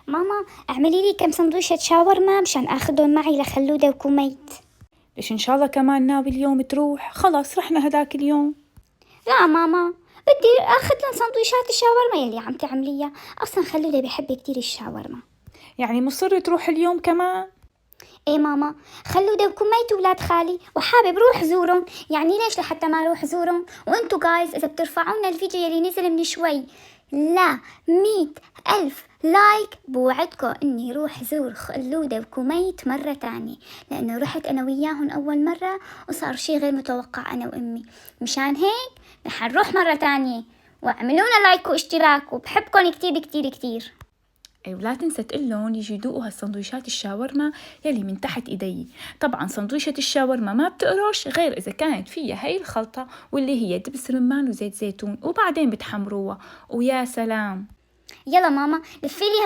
ماما اعملي لي كم سندويشة شاورما مشان اخذهم معي لخلودة وكميت. ليش إن شاء الله كمان ناوي اليوم تروح؟ خلاص رحنا هداك اليوم. لا ماما، بدي اخذ لهم سندويشات الشاورما يلي عم تعمليها، اصلا خلودة بيحب كتير الشاورما. يعني مصر تروح اليوم كمان؟ ايه ماما، خلودة وكميت ولاد خالي وحابب روح زورهم، يعني ليش لحتى ما روح زورهم؟ وانتو جايز اذا بترفعوا لنا الفيديو يلي نزل من شوي 100,000 لايك بوعدكم اني روح زور خلودة وكميت مرة تانية، لانه رحت انا وياهم اول مرة وصار شي غير متوقع انا وامي. مشان هيك رح نروح مرة تانية، واعملونا لايك واشتراك، وبحبكم كتير كتير كتير. ولا تنسى تقلهم يجي يدوقوا هالسندويشات الشاورما يلي من تحت ايدي. طبعا سندويشة الشاورما ما بتقرش غير اذا كانت فيها هاي الخلطة، واللي هي دبس رمان وزيت زيتون، وبعدين بتحمروها ويا سلام. يلا ماما لفي لي